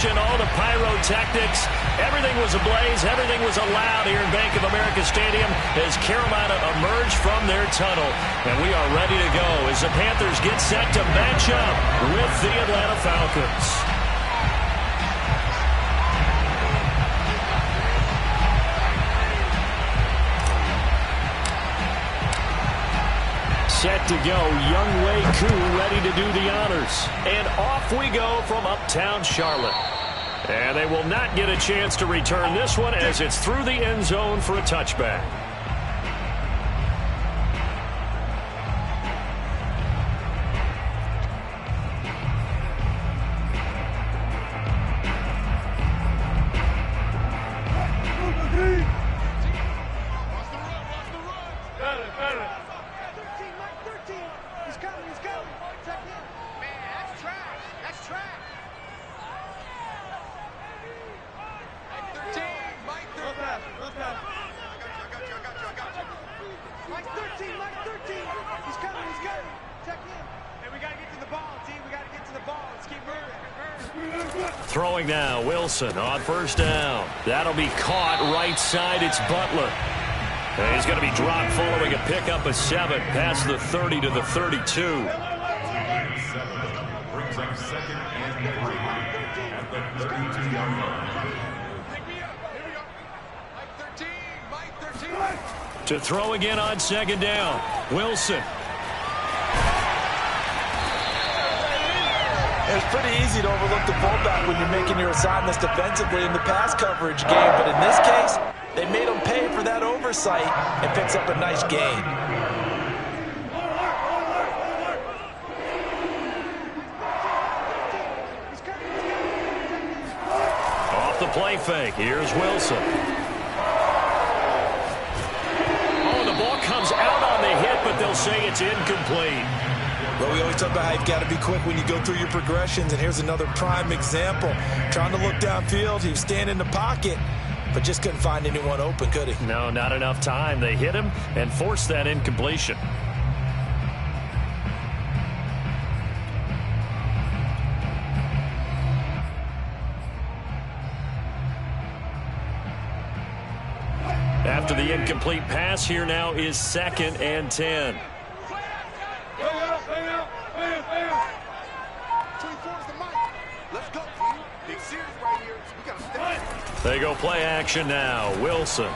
All the pyrotechnics, everything was ablaze, everything was allowed here in Bank of America Stadium as Carolina emerged from their tunnel. And we are ready to go as the Panthers get set to match up with the Atlanta Falcons. Set to go, Younghoe Koo ready to do the honors. And off we go from uptown Charlotte. And they will not get a chance to return this one as it's through the end zone for a touchback. Throwing now, Wilson on first down. That'll be caught right side. It's Butler. And he's going to be dropped following a pickup of 7 past the 30 to the 32. Brings up second and 3 at the 32-yard line. To throw again on second down, Wilson. It's pretty easy to overlook the fullback when you're making your assignments defensively in the pass coverage game, but in this case, they made him pay for that oversight and picks up a nice gain. Off the play fake, here's Wilson. Oh, the ball comes out on the hit, but they'll say it's incomplete. Well, we always talk about how you've got to be quick when you go through your progressions, and here's another prime example. Trying to look downfield, he was standing in the pocket, but just couldn't find anyone open, could he? No, not enough time. They hit him and forced that incompletion. After the incomplete pass, here now is 2nd and 10. They go play action now. Wilson.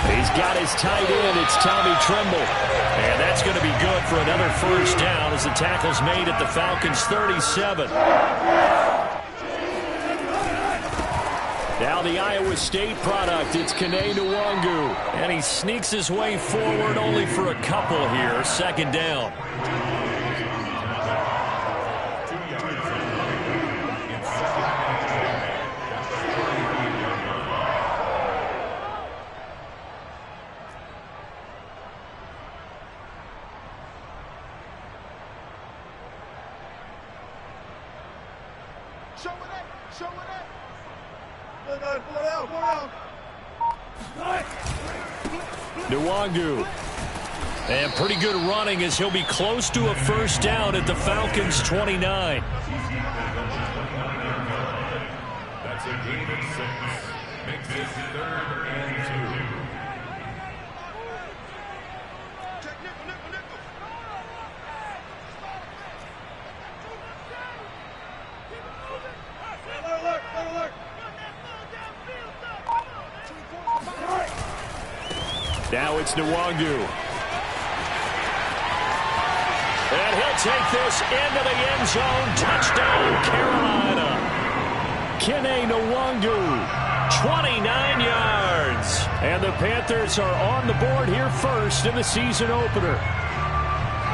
He's got his tight end. It's Tommy Tremble. And that's going to be good for another first down as the tackle's made at the Falcons' 37. Now the Iowa State product. It's Kene Nwangu. And he sneaks his way forward only for a couple here. 2nd down. Nwangu. And pretty good running as he'll be close to a first down at the Falcons' 29. That's a gain of 6. Makes it 3rd and 2. Now it's Nwangu. And he'll take this into the end zone. Touchdown, Carolina. Kene Nwangu, 29 yards. And the Panthers are on the board here first in the season opener.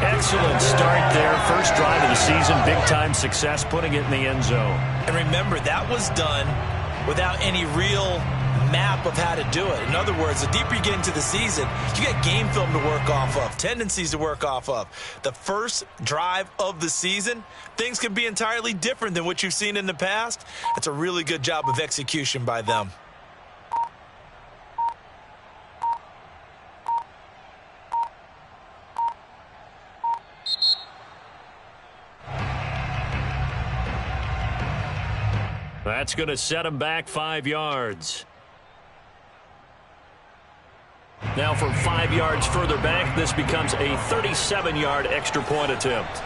Excellent start there. First drive of the season. Big-time success putting it in the end zone. And remember, that was done without any real map of how to do it. In other words, the deeper you get into the season, you get game film to work off of, tendencies to work off of. The first drive of the season, things can be entirely different than what you've seen in the past. It's a really good job of execution by them. That's going to set him back 5 yards. Now from 5 yards further back, this becomes a 37-yard extra point attempt.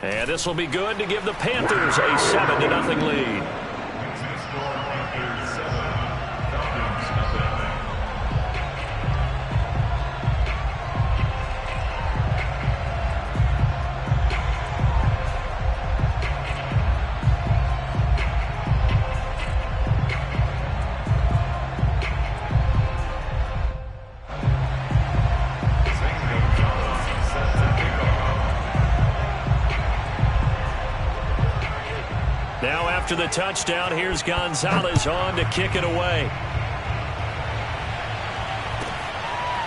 And this will be good to give the Panthers a 7-0 lead. Now after the touchdown, here's Gonzalez on to kick it away.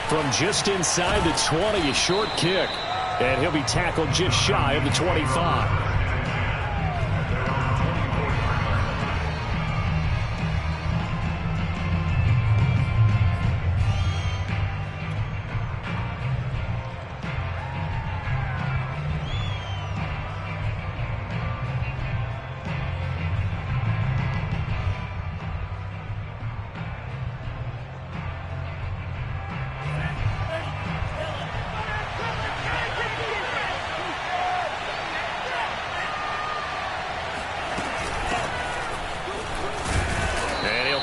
From just inside the 20, a short kick. And he'll be tackled just shy of the 25.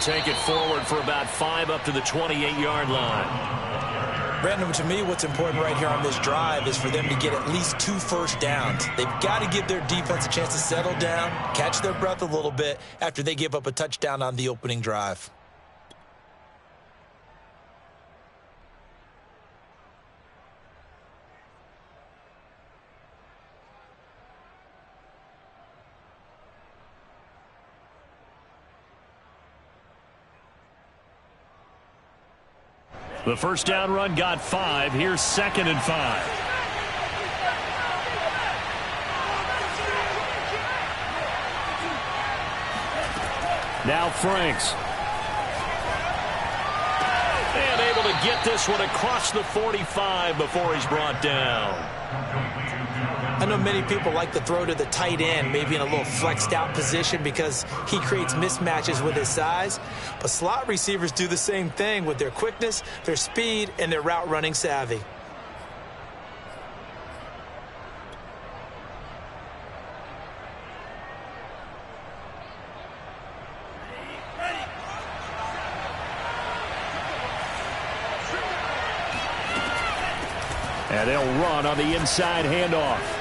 Take it forward for about 5 up to the 28-yard line. Brandon, to me, what's important right here on this drive is for them to get at least 2 first downs. They've got to give their defense a chance to settle down, catch their breath a little bit after they give up a touchdown on the opening drive. The first down run got 5. Here's 2nd and 5. Now Franks. And able to get this one across the 45 before he's brought down. I know many people like to throw to the tight end, maybe in a little flexed out position because he creates mismatches with his size. But slot receivers do the same thing with their quickness, their speed, and their route running savvy. And they'll run on the inside handoff.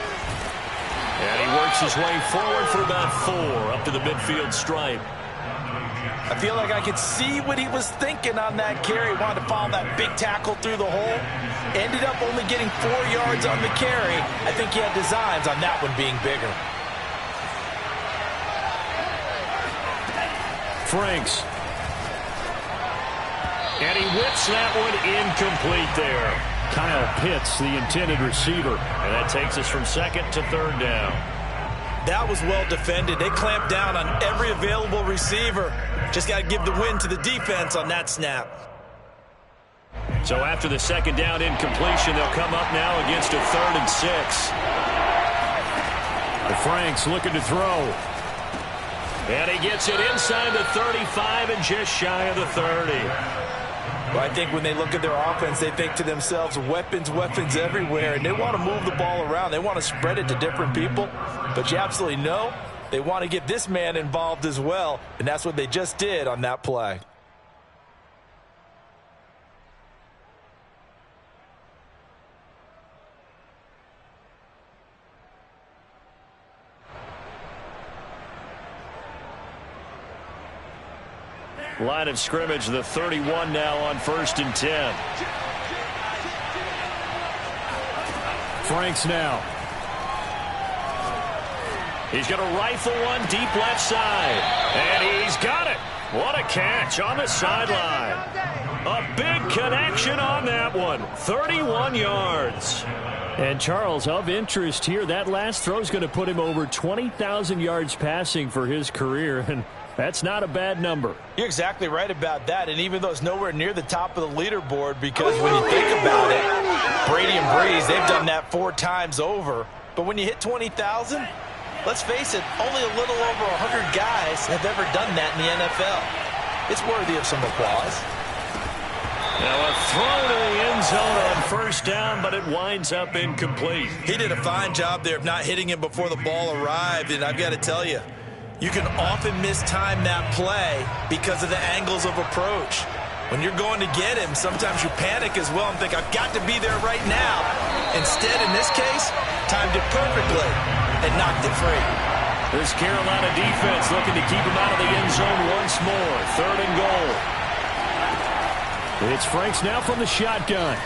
And he works his way forward for about 4 up to the midfield stripe. I feel like I could see what he was thinking on that carry. Wanted to follow that big tackle through the hole. Ended up only getting 4 yards on the carry. I think he had designs on that one being bigger. Franks. And he whips that one incomplete there. Kyle Pitts, the intended receiver. And that takes us from 2nd to 3rd down. That was well defended. They clamped down on every available receiver. Just got to give the win to the defense on that snap. So after the 2nd down incompletion, they'll come up now against a 3rd and 6. The Franks looking to throw. And he gets it inside the 35 and just shy of the 30. Well, I think when they look at their offense, they think to themselves, weapons, weapons everywhere, and they want to move the ball around. They want to spread it to different people, but you absolutely know they want to get this man involved as well, and that's what they just did on that play. Line of scrimmage, the 31 now on 1st and 10. Franks now. He's going to rifle one deep left side. And he's got it. What a catch on the sideline. A big connection on that one. 31 yards. And Charles, of interest here, that last throw is going to put him over 20,000 yards passing for his career. And That's not a bad number. You're exactly right about that, and even though it's nowhere near the top of the leaderboard, because when you think about it, Brady and Breeze, they've done that 4 times over. But when you hit 20,000, let's face it, only a little over 100 guys have ever done that in the NFL. It's worthy of some applause. Now a throw to the end zone on first down, but it winds up incomplete. He did a fine job there of not hitting him before the ball arrived, and I've got to tell you, you can often mistime that play because of the angles of approach. When you're going to get him, sometimes you panic as well and think, I've got to be there right now. Instead, in this case, timed it perfectly and knocked it free. This Carolina defense looking to keep him out of the end zone once more. 3rd and goal. It's Franks now from the shotgun.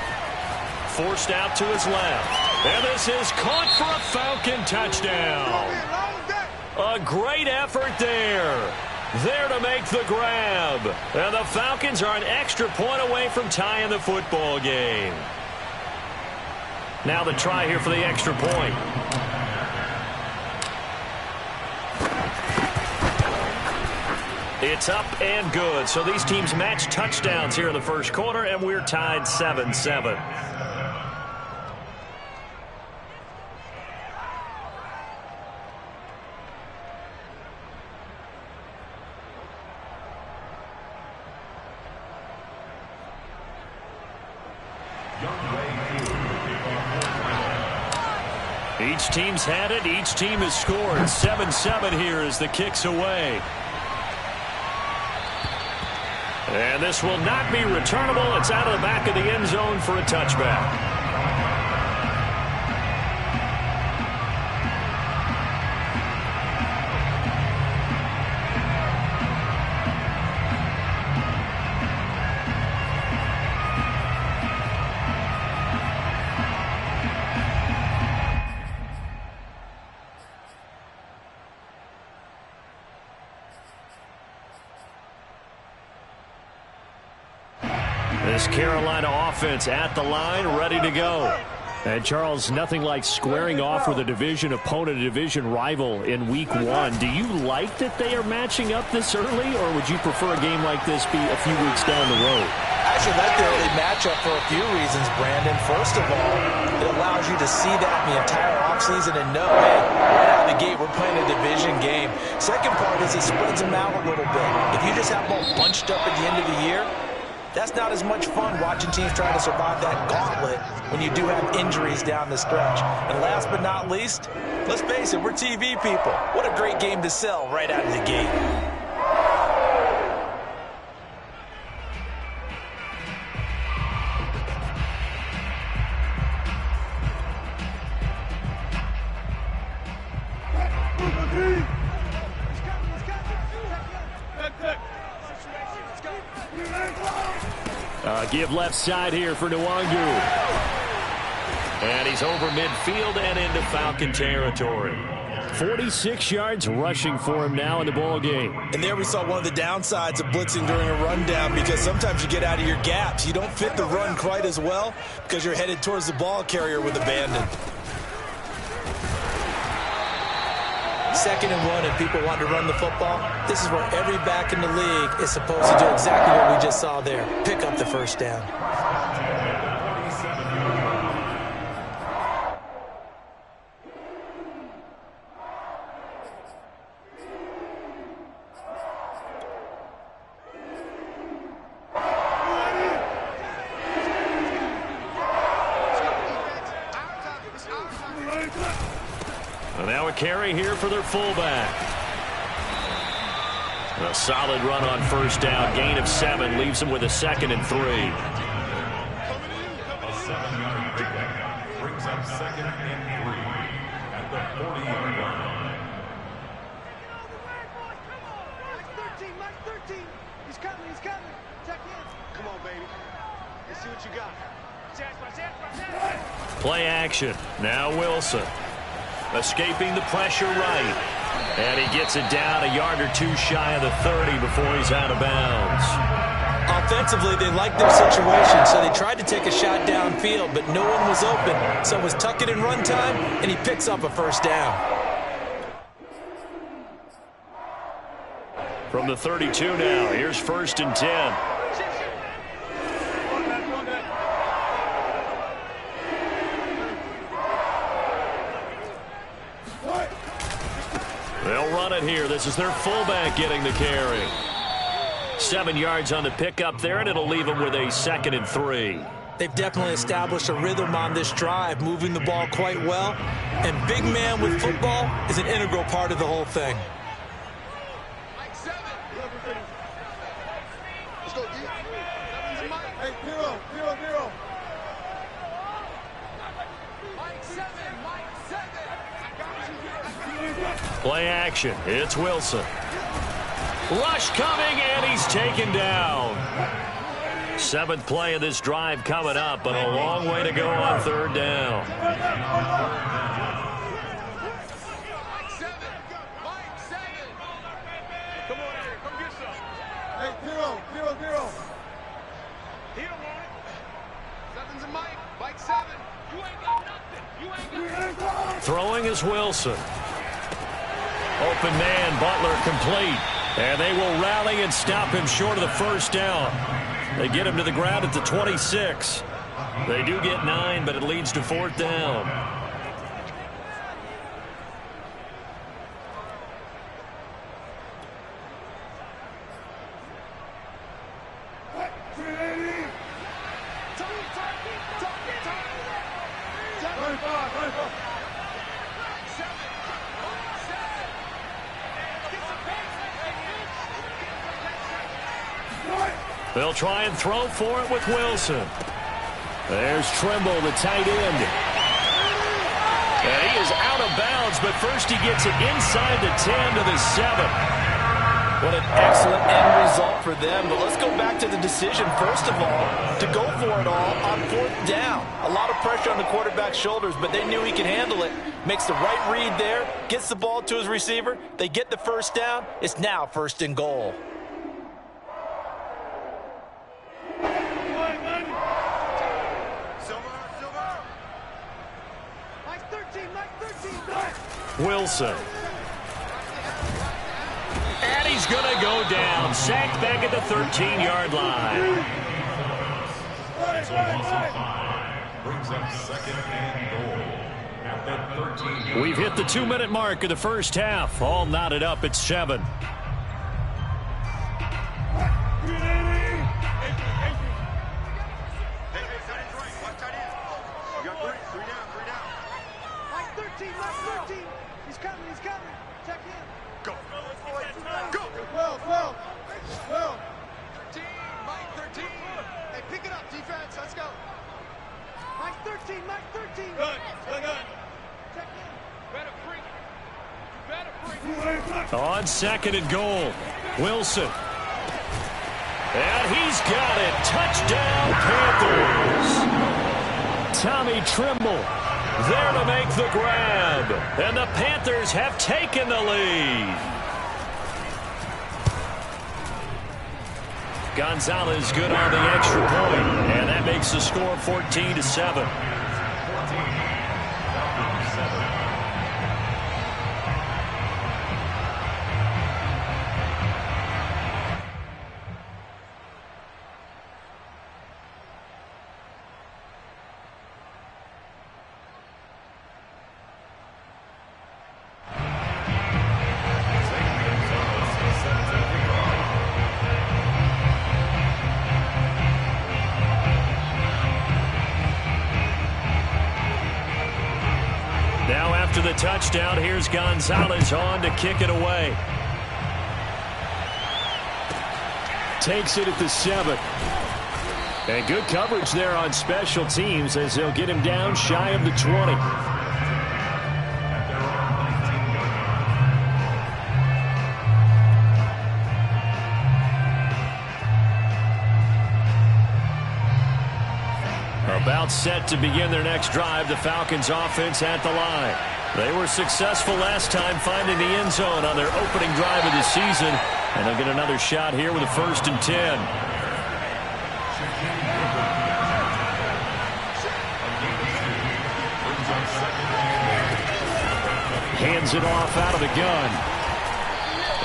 Forced out to his left. And this is caught for a Falcon touchdown. A great effort there. There to make the grab. And the Falcons are an extra point away from tying the football game. Now the try here for the extra point. It's up and good. So these teams match touchdowns here in the first quarter, and we're tied 7-7. Each team's had it. Each team has scored. 7-7 here as the kick's away. And this will not be returnable. It's out of the back of the end zone for a touchback. This Carolina offense at the line, ready to go. And, Charles, nothing like squaring off with a division opponent, a division rival in Week 1. Do you like that they are matching up this early, or would you prefer a game like this be a few weeks down the road? I actually like the early matchup for a few reasons, Brandon. First of all, it allows you to see that in the entire offseason and know, hey, right out of the gate, we're playing a division game. Second part is it spreads them out a little bit. If you just have them all bunched up at the end of the year, that's not as much fun watching teams trying to survive that gauntlet when you do have injuries down the stretch. And last but not least, let's face it, we're TV people. What a great game to sell right out of the gate. Give left side here for Nwangu. And he's over midfield and into Falcon territory. 46 yards rushing for him now in the ball game. And there we saw one of the downsides of blitzing during a rundown, because sometimes you get out of your gaps. You don't fit the run quite as well because you're headed towards the ball carrier with abandon. 2nd and 1 and people want to run the football. This is where every back in the league is supposed to do exactly what we just saw there. Pick up the first down. Now a carry here for their fullback. A solid run on first down. Gain of 7 leaves them with a 2nd and 3. A 7-yard pickup brings up 2nd and 3 at the 40-yard line. Mike 13. He's coming. Check in. Come on, baby. Let's see what you got. Play action. Now Wilson. Escaping the pressure right. And he gets it down a yard or 2 shy of the 30 before he's out of bounds. Offensively, they liked their situation, so they tried to take a shot downfield, but no one was open. So it was tuck it in run time, and he picks up a first down. From the 32 now, here's 1st and 10. They'll run it here. This is their fullback getting the carry. 7 yards on the pickup there, and it'll leave them with a 2nd and 3. They've definitely established a rhythm on this drive, moving the ball quite well. And big man with football is an integral part of the whole thing. Play action. It's Wilson. Rush coming, and he's taken down. 7th play of this drive coming up, but a long way to go on 3rd down. Throwing is Wilson. Open man, Butler complete. And they will rally and stop him short of the 1st down. They get him to the ground at the 26. They do get 9, but it leads to 4th down. They'll try and throw for it with Wilson. There's Trimble, the tight end. And he is out of bounds, but first he gets it inside the 10 to the 7. What an excellent end result for them. But let's go back to the decision, first of all, to go for it all on 4th down. A lot of pressure on the quarterback's shoulders, but they knew he could handle it. Makes the right read there, gets the ball to his receiver. They get the 1st down. It's now 1st and goal. Wilson. And he's going to go down. Sacked back at the 13-yard line. Brings up 2nd and goal at the 13. We've hit the 2-minute mark of the 1st half. All knotted up at 7. On 2nd and goal, Wilson. And he's got it. Touchdown, Panthers. Tommy Trimble there to make the grab. And the Panthers have taken the lead. Gonzalez good on the extra point. And that makes the score 14-7. The touchdown. Here's Gonzalez on to kick it away. Takes it at the 7. And good coverage there on special teams as they'll get him down shy of the 20. About set to begin their next drive. The Falcons offense at the line. They were successful last time finding the end zone on their opening drive of the season. And they'll get another shot here with a 1st and 10. Hands it off out of the gun.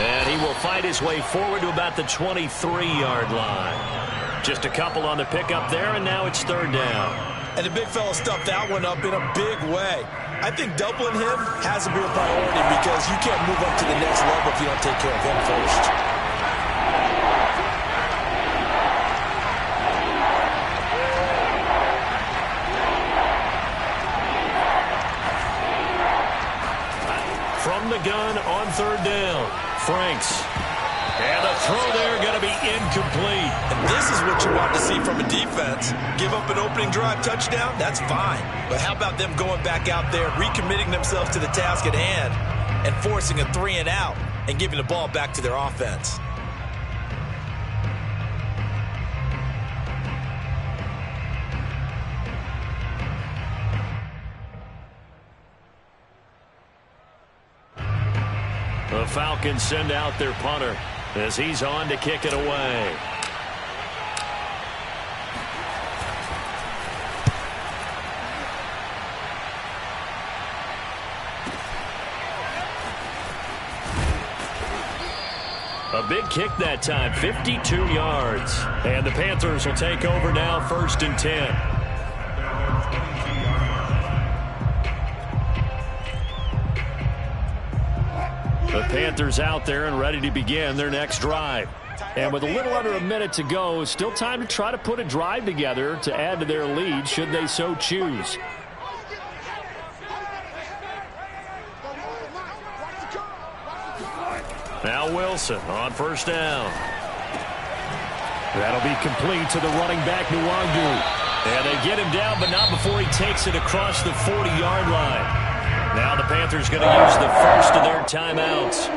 And he will fight his way forward to about the 23-yard line. Just a couple on the pickup there, and now it's third down. And the big fella stuffed that one up in a big way. I think doubling him has to be a priority because you can't move up to the next level if you don't take care of him first. From the gun on third down, Franks. And the throw there going to be incomplete. And this is what you want to see from a defense. Give up an opening drive touchdown, that's fine. But how about them going back out there, recommitting themselves to the task at hand, and forcing a 3-and-out and giving the ball back to their offense? The Falcons send out their punter as he's on to kick it away. A big kick that time, 52 yards. And the Panthers will take over now, 1st and 10. The Panthers out there and ready to begin their next drive. And with a little under a minute to go, still time to try to put a drive together to add to their lead should they so choose. Now Wilson on first down. That'll be complete to the running back, Nwangu. And they get him down, but not before he takes it across the 40-yard line. Now the Panthers going to use the first of their timeouts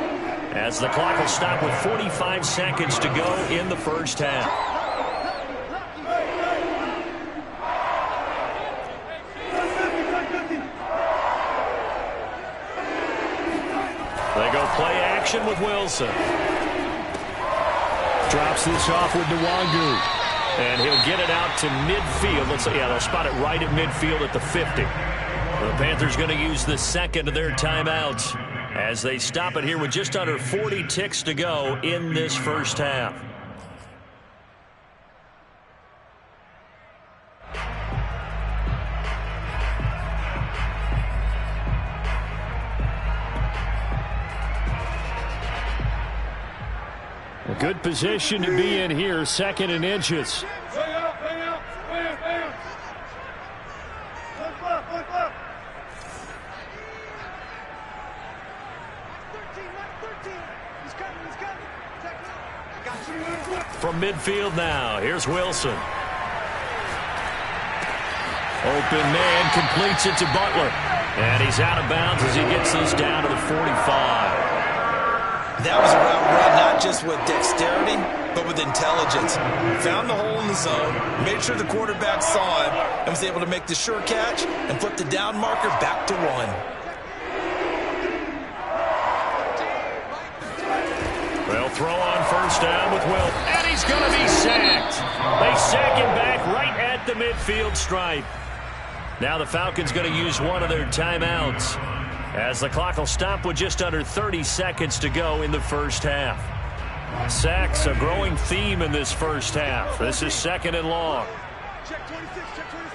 as the clock will stop with 45 seconds to go in the first half. They go play action with Wilson. Drops this off with Nwangu. And he'll get it out to midfield. They'll spot it right at midfield at the 50. The Panthers going to use the second of their timeouts as they stop it here with just under 40 ticks to go in this first half. A good position to be in here, 2nd and inches. From midfield now, here's Wilson. Open man completes it to Butler. And he's out of bounds as he gets this down to the 45. That was a route run not just with dexterity, but with intelligence. Found the hole in the zone, made sure the quarterback saw him, and was able to make the sure catch and flip the down marker back to 1. They'll throw on first down with Will. And he's going to be sacked. They sack him back right at the midfield stripe. Now the Falcons going to use one of their timeouts as the clock will stop with just under 30 seconds to go in the first half. Sacks, a growing theme in this first half. This is 2nd and long. Check 26, check 26.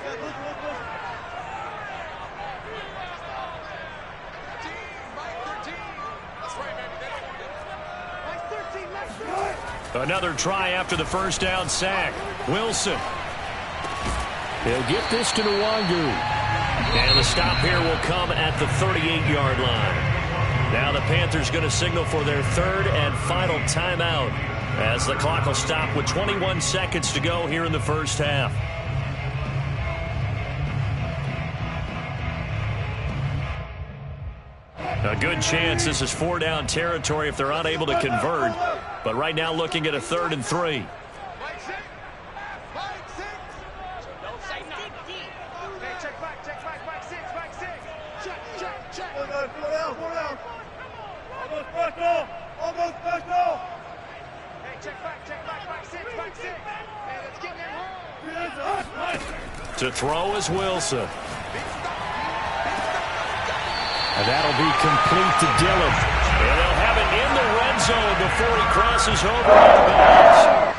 Another try after the first down sack. Wilson. He'll get this to Nwangu. And the stop here will come at the 38-yard line. Now the Panthers going to signal for their 3rd and final timeout as the clock will stop with 21 seconds to go here in the first half. A good chance this is 4-down territory if they're unable to convert. But right now looking at a 3rd and 3. To throw is Wilson. And that'll be complete to Dillon. And they'll have it in the red zone before he crosses over out of bounds.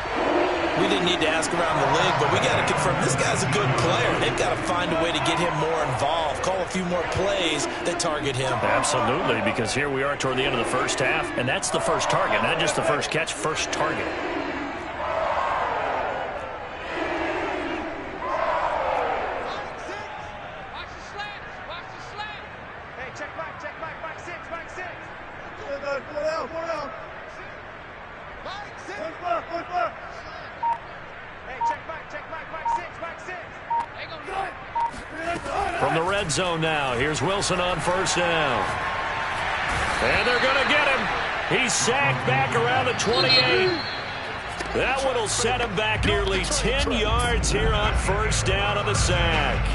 We didn't need to ask around the league, but we got to confirm this guy's a good player. They've got to find a way to get him more involved, call a few more plays that target him. Absolutely, because here we are toward the end of the first half, and that's the first target, not just the first catch, first target. From the red zone now, here's Wilson on first down. And they're going to get him. He's sacked back around the 28. That one will set him back nearly 10 yards here on first down on the sack.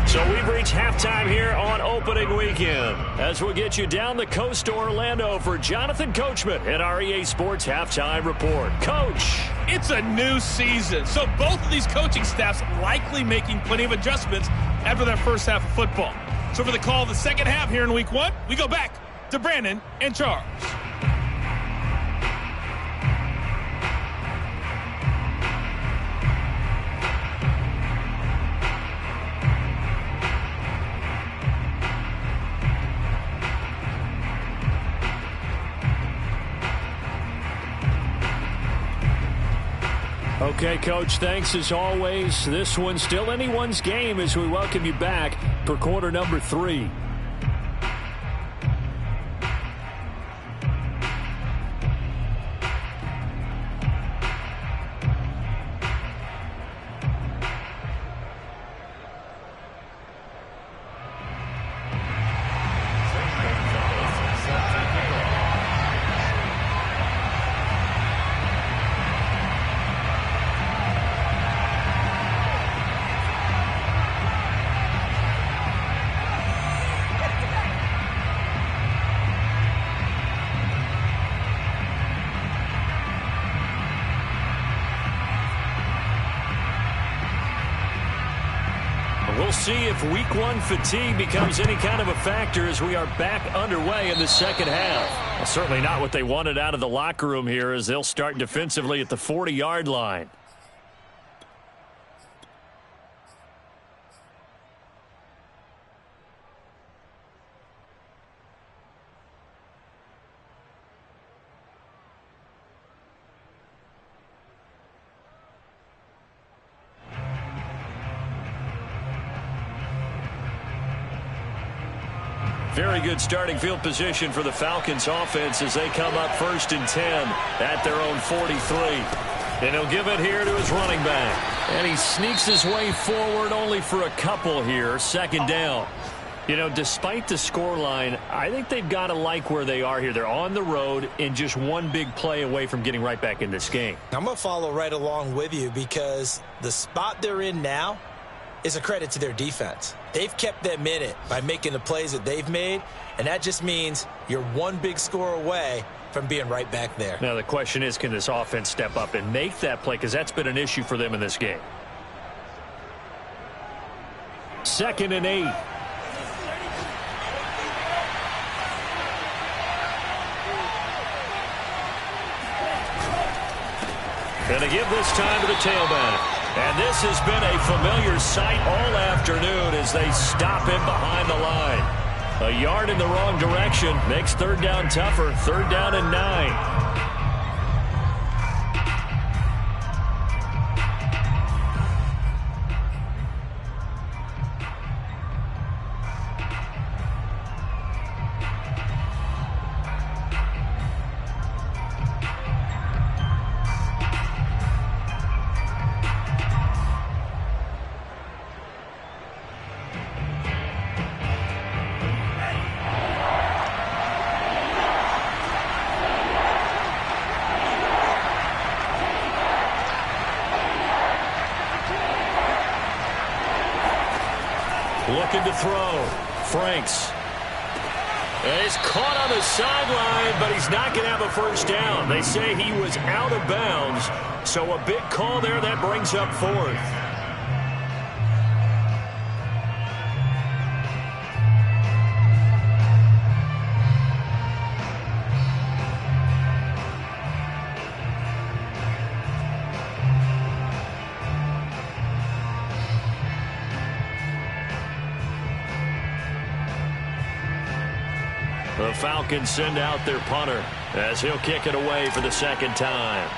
So we've reached halftime here on opening weekend. As we'll get you down the coast to Orlando for Jonathan Coachman at our EA Sports Halftime Report. Coach. It's a new season, so both of these coaching staffs likely making plenty of adjustments after their first half of football. So for the call of the second half here in week one, we go back to Brandon and Charles. Okay, Coach, thanks as always. This one's still anyone's game as we welcome you back for quarter number 3. We'll see if week one fatigue becomes any kind of a factor as we are back underway in the second half. Well, certainly not what they wanted out of the locker room here as they'll start defensively at the 40-yard line. Very good starting field position for the Falcons offense as they come up 1st and 10 at their own 43. And he'll give it here to his running back. And he sneaks his way forward only for a couple here. 2nd down. You know, despite the scoreline, I think they've got to like where they are here. They're on the road and just one big play away from getting right back in this game. I'm going to follow right along with you because the spot they're in now is a credit to their defense. They've kept them in it by making the plays that they've made, and that just means you're one big score away from being right back there. Now the question is, can this offense step up and make that play, because that's been an issue for them in this game. 2nd and 8. Gonna give this time to the tailback. And this has been a familiar sight all afternoon as they stop him behind the line. A yard in the wrong direction makes 3rd down tougher. 3rd down and 9. Looking to throw. Franks. And he's caught on the sideline, but he's not going to have a 1st down. They say he was out of bounds. So a big call there that brings up 4th. The Falcons send out their punter as he'll kick it away for the second time.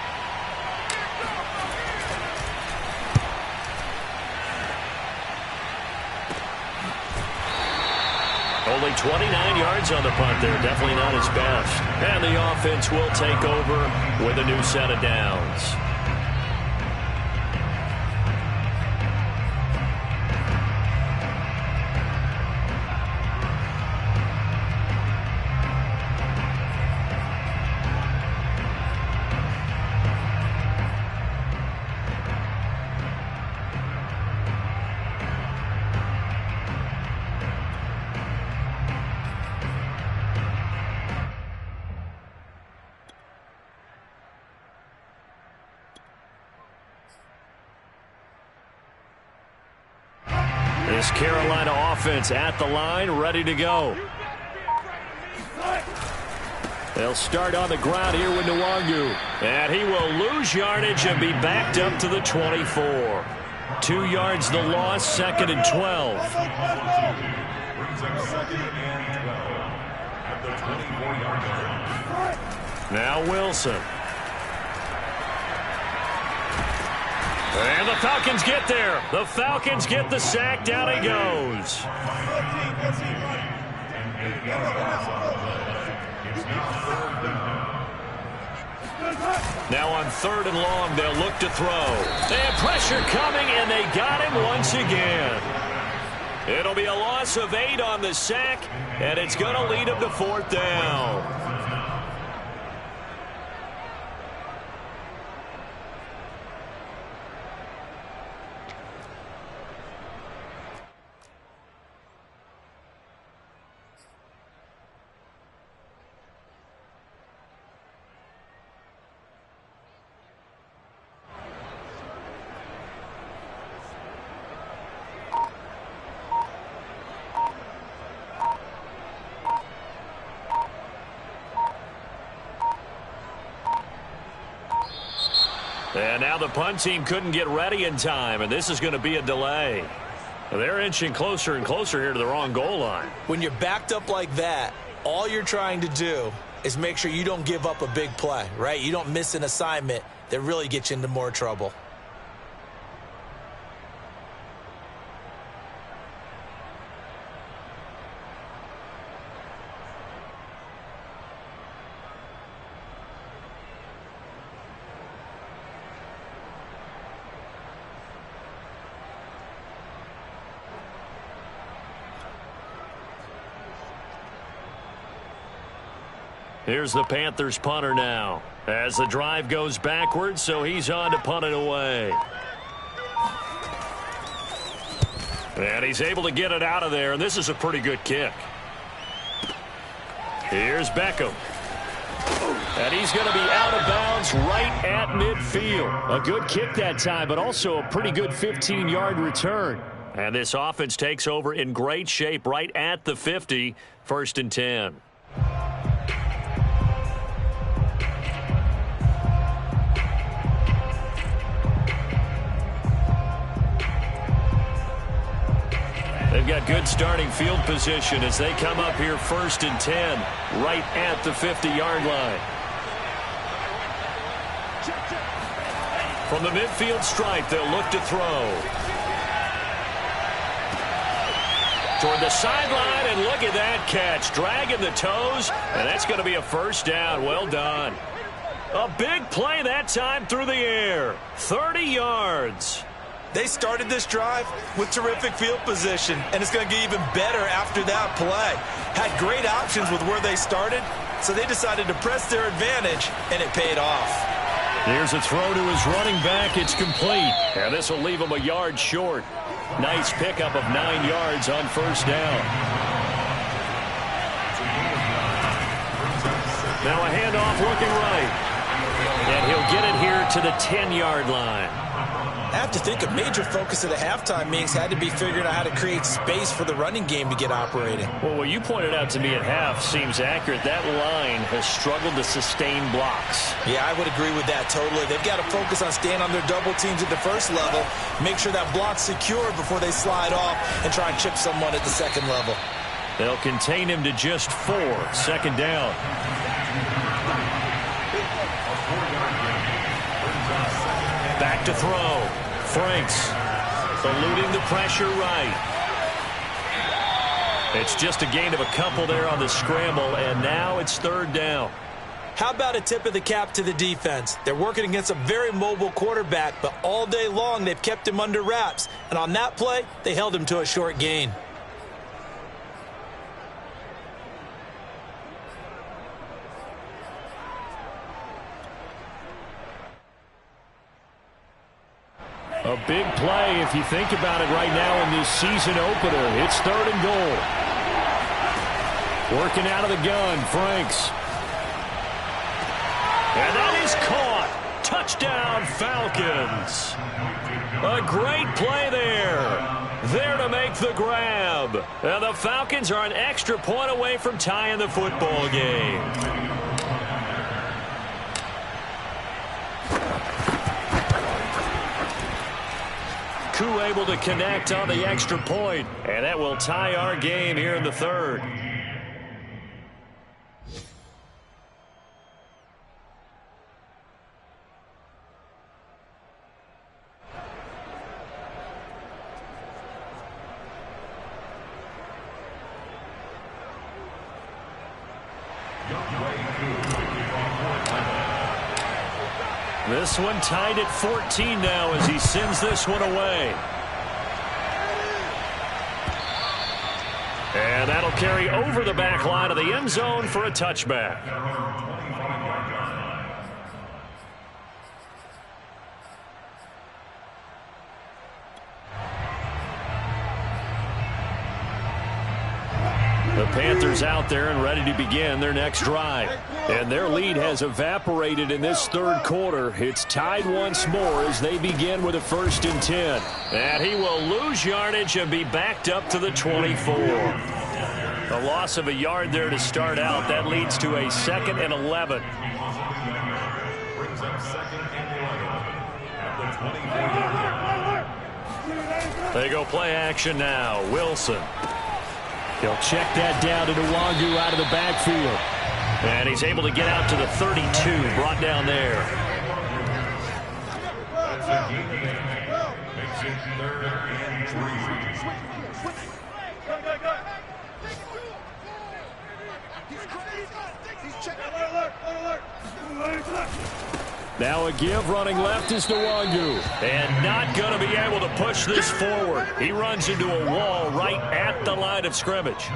Only 29 yards on the punt there. Definitely not his best. And the offense will take over with a new set of downs. This Carolina offense at the line, ready to go. They'll start on the ground here with Nwangu. And he will lose yardage and be backed up to the 24. 2 yards the loss, 2nd and 12. Brings up 2nd and 12 at the 24-yard line. Now Wilson. And the Falcons get there. The Falcons get the sack. Down he goes. Now on 3rd and long, they'll look to throw. They have pressure coming, and they got him once again. It'll be a loss of 8 on the sack, and it's going to lead them to 4th down. And now the punt team couldn't get ready in time, and this is going to be a delay. They're inching closer and closer here to the wrong goal line. When you're backed up like that, all you're trying to do is make sure you don't give up a big play, right? You don't miss an assignment that really gets you into more trouble. Here's the Panthers punter now as the drive goes backwards, so he's on to punt it away. And he's able to get it out of there, and this is a pretty good kick. Here's Beckham. And he's going to be out of bounds right at midfield. A good kick that time, but also a pretty good 15-yard return. And this offense takes over in great shape right at the 50, 1st and 10. They've got good starting field position as they come up here 1st and 10, right at the 50-yard line. From the midfield stripe, they'll look to throw. Toward the sideline, and look at that catch. Dragging the toes, and that's going to be a 1st down. Well done. A big play that time through the air. 30 yards. They started this drive with terrific field position, and it's going to get even better after that play. Had great options with where they started, so they decided to press their advantage, and it paid off. Here's a throw to his running back. It's complete, and this will leave him a yard short. Nice pickup of 9 yards on 1st down. Now a handoff looking right, and he'll get it here to the 10-yard line. I have to think a major focus of the halftime meetings had to be figuring out how to create space for the running game to get operating. Well, what you pointed out to me at half seems accurate. That line has struggled to sustain blocks. Yeah, I would agree with that totally. They've got to focus on staying on their double teams at the 1st level, make sure that block's secure before they slide off and try and chip someone at the 2nd level. They'll contain him to just 4. Second down. Back to throw. Franks eluding the pressure right. It's just a gain of a couple there on the scramble, and now it's third down. How about a tip of the cap to the defense? They're working against a very mobile quarterback, but all day long they've kept him under wraps. And on that play, they held him to a short gain. A big play if you think about it right now in this season opener. It's third and goal. Working out of the gun, Franks. And that is caught. Touchdown, Falcons. A great play there. There to make the grab. And the Falcons are an extra point away from tying the football game. Koo able to connect on the extra point, and that will tie our game here in the third. This one tied at 14 now as he sends this one away. And that'll carry over the back line of the end zone for a touchback. The Panthers out there and ready to begin their next drive. And their lead has evaporated in this third quarter. It's tied once more as they begin with a 1st and 10. And he will lose yardage and be backed up to the 24. A loss of a yard there to start out. That leads to a 2nd and 11. Brings up 2nd and 11 at the 24. They go play action now. Wilson. He'll check that down to Nwangu out of the backfield. And he's able to get out to the 32, brought down there. That's a gain. Makes it 3rd and 3. Now a give running left is Nwangu. And not going to be able to push this forward. He runs into a wall right at the line of scrimmage.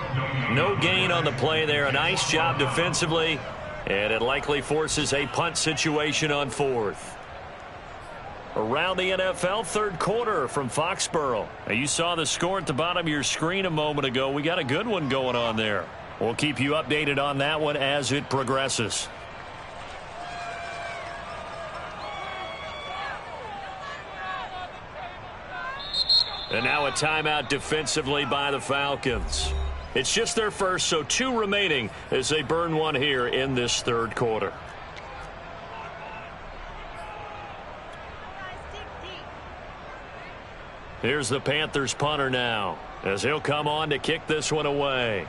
No gain on the play there. A nice job defensively. And it likely forces a punt situation on 4th. Around the NFL, third quarter from Foxborough. Now you saw the score at the bottom of your screen a moment ago. We got a good one going on there. We'll keep you updated on that one as it progresses. And now a timeout defensively by the Falcons. It's just their first, so 2 remaining as they burn one here in this third quarter. Here's the Panthers punter now as he'll come on to kick this one away.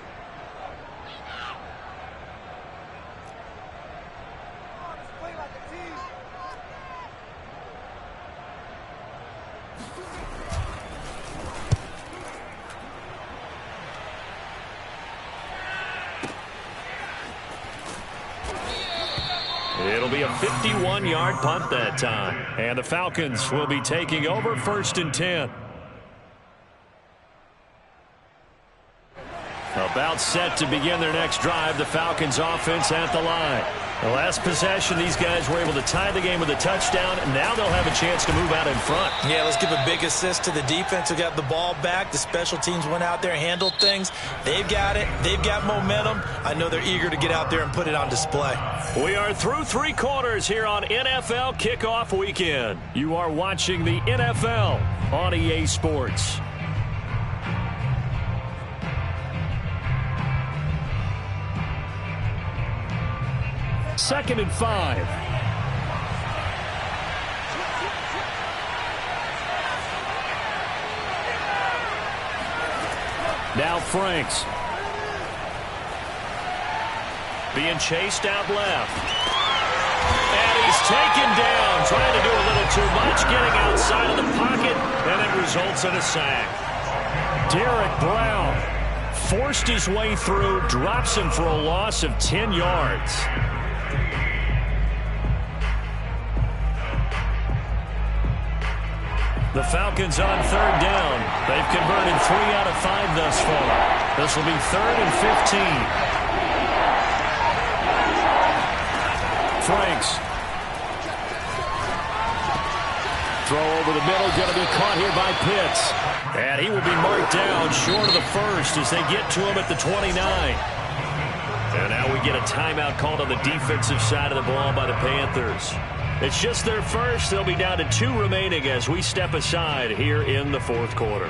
It'll be a 51-yard punt that time. And the Falcons will be taking over 1st and 10. About set to begin their next drive. The Falcons offense at the line. The last possession, these guys were able to tie the game with a touchdown. And now they'll have a chance to move out in front. Yeah, let's give a big assist to the defense who got the ball back. The special teams went out there and handled things. They've got it. They've got momentum. I know they're eager to get out there and put it on display. We are through 3 quarters here on NFL Kickoff Weekend. You are watching the NFL on EA Sports. Second and 5. Now Franks. being chased out left. And he's taken down, trying to do a little too much, getting outside of the pocket, and it results in a sack. Derek Brown forced his way through, drops him for a loss of 10 yards. The Falcons on third down. They've converted 3 out of 5 thus far. This will be 3rd and 15. Franks. Throw over the middle, going to be caught here by Pitts. And he will be marked down short of the first as they get to him at the 29. And now we get a timeout called on the defensive side of the ball by the Panthers. It's just their first. They'll be down to 2 remaining as we step aside here in the fourth quarter.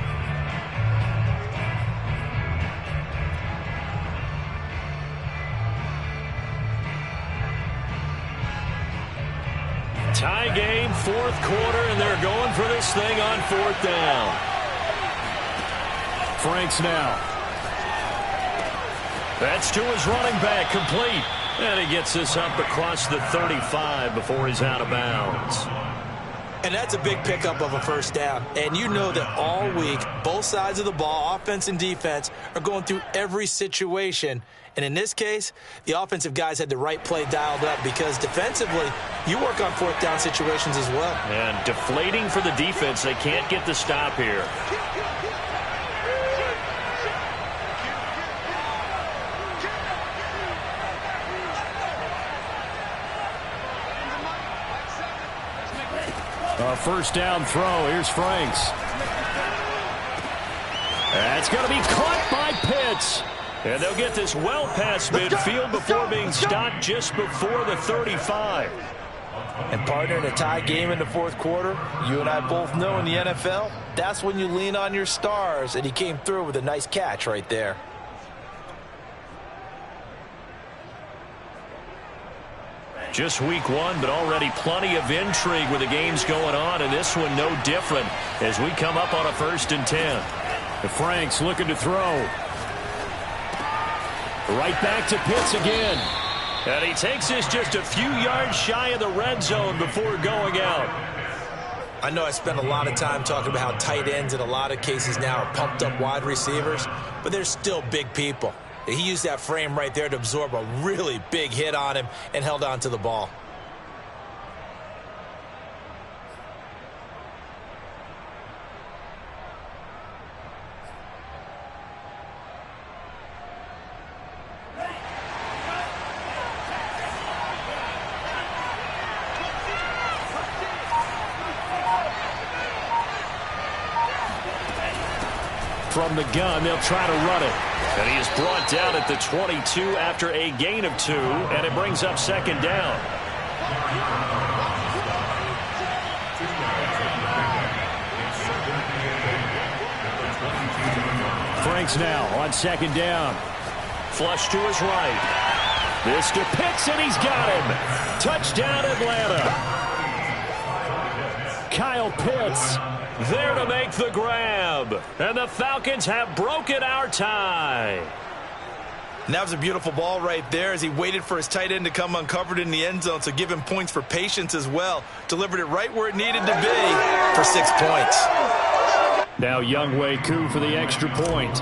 Tie game, fourth quarter, and they're going for this thing on 4th down. Franks now. That's to his running back, complete. And he gets this up across the 35 before he's out of bounds. And that's a big pickup of a first down. And you know that all week, both sides of the ball, offense and defense, are going through every situation. And in this case, the offensive guys had the right play dialed up because defensively, you work on 4th down situations as well. And deflating for the defense. They can't get the stop here. A first down throw. Here's Franks. That's going to be caught by Pitts. And they'll get this well past midfield before being stopped just before the 35. And partner, in a tie game in the fourth quarter, you and I both know in the NFL, that's when you lean on your stars. And he came through with a nice catch right there. Just week 1, but already plenty of intrigue with the games going on, and this one no different as we come up on a 1st and 10. Franks looking to throw. Right back to Pitts again. And he takes this just a few yards shy of the red zone before going out. I know I spent a lot of time talking about how tight ends in a lot of cases now are pumped up wide receivers, but they're still big people. He used that frame right there to absorb a really big hit on him and held on to the ball. From the gun, they'll try to run it. And he is brought down at the 22 after a gain of 2, and it brings up 2nd down. Franks now on 2nd down. Flush to his right. This to Pitts, and he's got him. Touchdown, Atlanta. Kyle Pitts there to make the grab. And the Falcons have broken our tie. And that was a beautiful ball right there as he waited for his tight end to come uncovered in the end zone, so give him points for patience as well. Delivered it right where it needed to be for 6 points. Now Younghoe Koo for the extra point.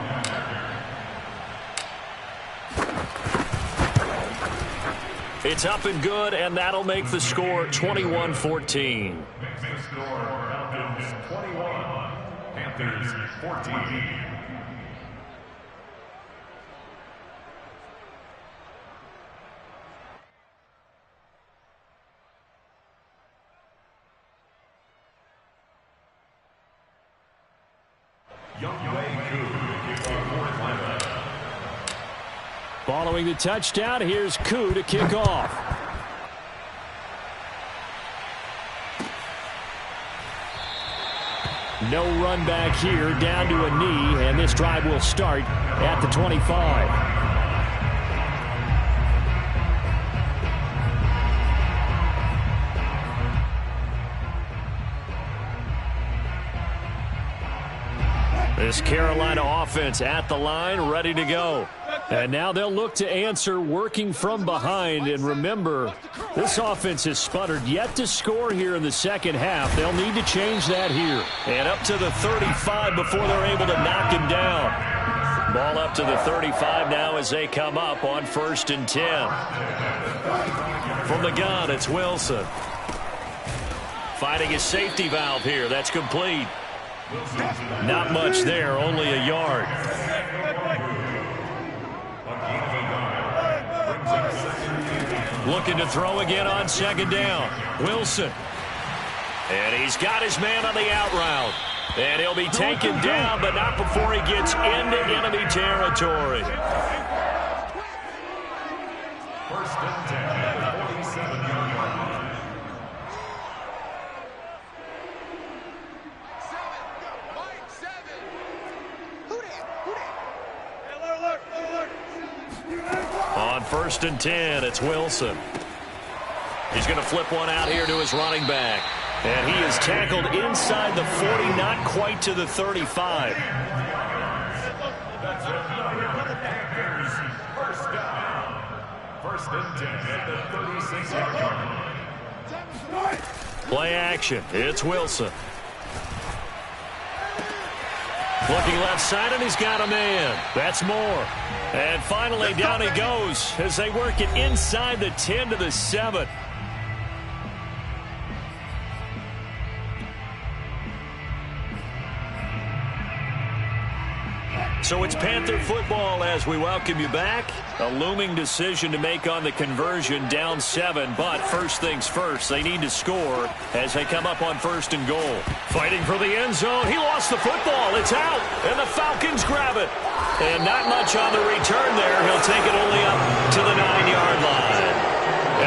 It's up and good, and that'll make the score 21-14. Makes the score Falcons 21, Panthers 14. Younghoe Koo kicks off for Atlanta. Following the touchdown, here's Koo to kick off. No run back here, down to a knee, and this drive will start at the 25. This Carolina offense at the line, ready to go. And now they'll look to answer working from behind. And remember, this offense has sputtered yet to score here in the second half. They'll need to change that here. And up to the 35 before they're able to knock him down. Ball up to the 35 now as they come up on 1st and 10. From the gun, it's Wilson. Finding his safety valve here. That's complete. Not much there, only a yard. Looking to throw again on 2nd down. Wilson. And he's got his man on the out route. And he'll be taken down, but not before he gets into enemy territory. 1st and 10 at the 47-yard line. On 1st and 10, it's Wilson. He's going to flip one out here to his running back. And he is tackled inside the 40, not quite to the 35. That's another Packers 1st down. 1st and 10 at the 36-yard line. Play action. It's Wilson. Looking left side, and he's got a man. That's Moore. And finally, down he goes as they work it inside the 10 to the 7. So it's Panther football as we welcome you back. A looming decision to make on the conversion, down 7. But first things first, they need to score as they come up on 1st and goal. Fighting for the end zone. He lost the football. It's out. And the Falcons grab it. And not much on the return there. He'll take it only up to the 9-yard line.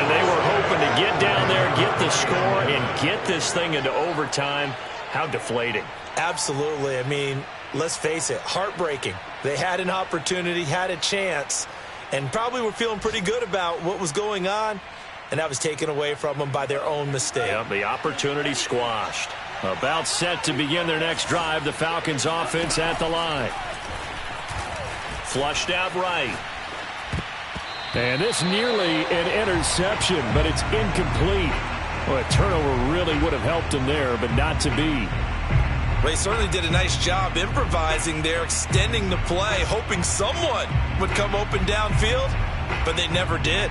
And they were hoping to get down there, get the score, and get this thing into overtime. How deflating. Absolutely. I mean, let's face it, heartbreaking. They had an opportunity, had a chance, and probably were feeling pretty good about what was going on, and that was taken away from them by their own mistake. Yep, the opportunity squashed. About set to begin their next drive, the Falcons offense at the line. Flushed out right. And this nearly an interception, but it's incomplete. Well, a turnover really would have helped him there, but not to be. Well, he certainly did a nice job improvising there, extending the play, hoping someone would come open downfield, but they never did.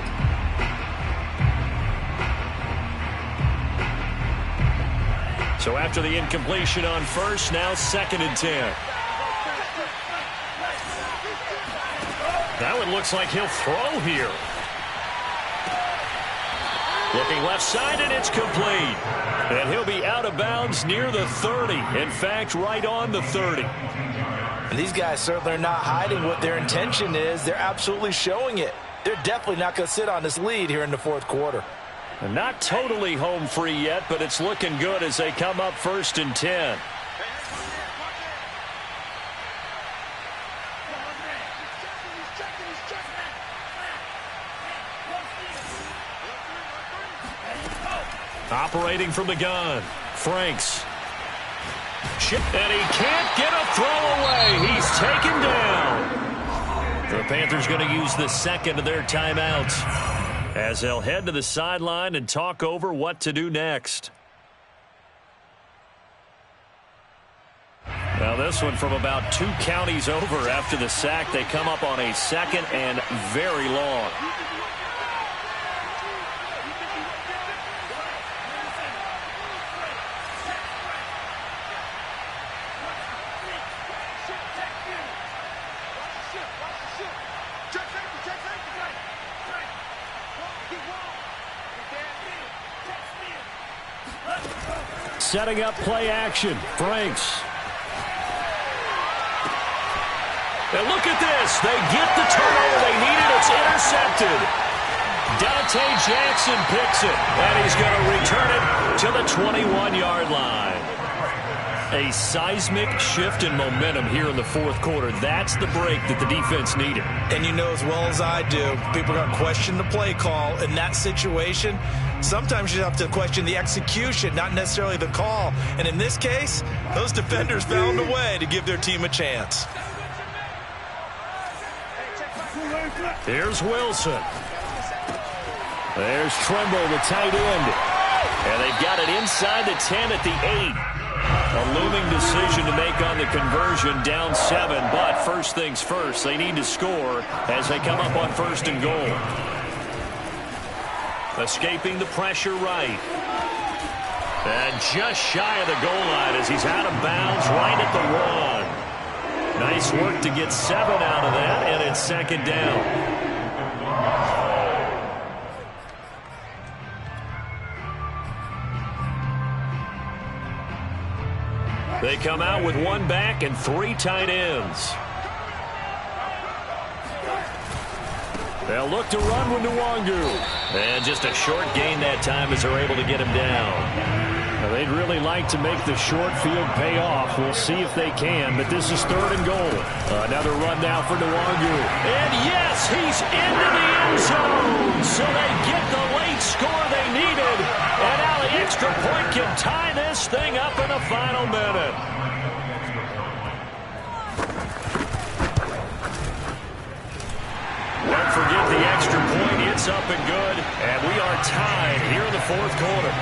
So after the incompletion on 1st, now 2nd and 10. Now it looks like he'll throw here. Looking left side, and it's complete. And he'll be out of bounds near the 30. In fact, right on the 30. And these guys certainly are not hiding what their intention is. They're absolutely showing it. They're definitely not going to sit on this lead here in the 4th quarter. And not totally home free yet, but it's looking good as they come up 1st and 10. Operating from the gun, Franks. And he can't get a throw away. He's taken down. The Panthers going to use the 2nd of their timeouts as they'll head to the sideline and talk over what to do next. Now this one from about 2 counties over after the sack. They come up on a 2nd and very long. Setting up play action. Franks. And look at this. They get the turnover they needed. It's intercepted. Dante Jackson picks it. And he's going to return it to the 21-yard line. A seismic shift in momentum here in the 4th quarter. That's the break that the defense needed. And you know as well as I do, people are going to question the play call in that situation. Sometimes you have to question the execution, not necessarily the call. And in this case, those defenders found a way to give their team a chance. Here's Wilson. There's Trimble, the tight end. And they've got it inside the 10 at the 8. A looming decision to make on the conversion, down 7. But first things first, they need to score as they come up on first and goal. Escaping the pressure right. And just shy of the goal line as he's out of bounds right at the 1. Nice work to get 7 out of that, and it's second down. They come out with 1 back and 3 tight ends. They'll look to run with Nwangu. And just a short gain that time as they're able to get him down. Now, they'd really like to make the short field pay off. We'll see if they can, but this is third and goal. Another run now for Nwangu. And yes, he's into the end zone. So they get the late score they needed. And now the extra point can tie this thing up in the final minute. Don't forget the extra point. It's up and good. And we are tied here in the fourth quarter.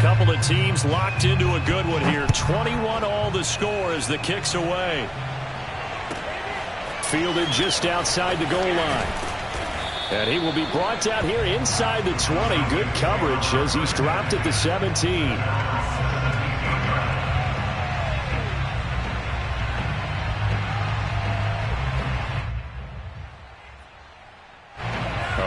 Couple of teams locked into a good one here. 21 all the score as the kick's away. Fielded just outside the goal line. And he will be brought down here inside the 20. Good coverage as he's dropped at the 17.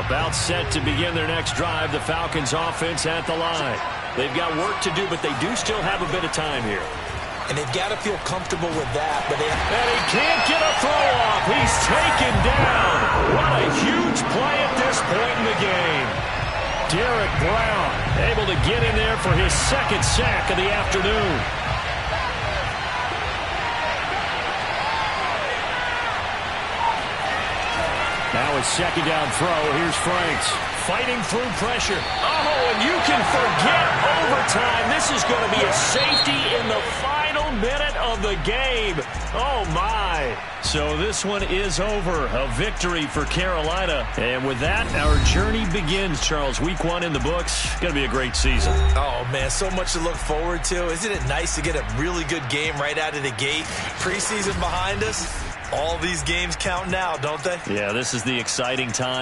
About set to begin their next drive. The Falcons offense at the line. They've got work to do, but they do still have a bit of time here. And they've got to feel comfortable with that. But and he can't get a throw off. He's taken down. What a huge play at this point in the game. Derek Brown able to get in there for his second sack of the afternoon. Now it's second down throw. Here's Franks fighting through pressure. Oh, and you can forget overtime. This is going to be a safety in the final minute of the game. Oh, my. So this one is over. A victory for Carolina. And with that, our journey begins, Charles. Week 1 in the books. Going to be a great season. Oh, man, so much to look forward to. Isn't it nice to get a really good game right out of the gate? Preseason behind us. All these games count now, don't they? Yeah, this is the exciting time.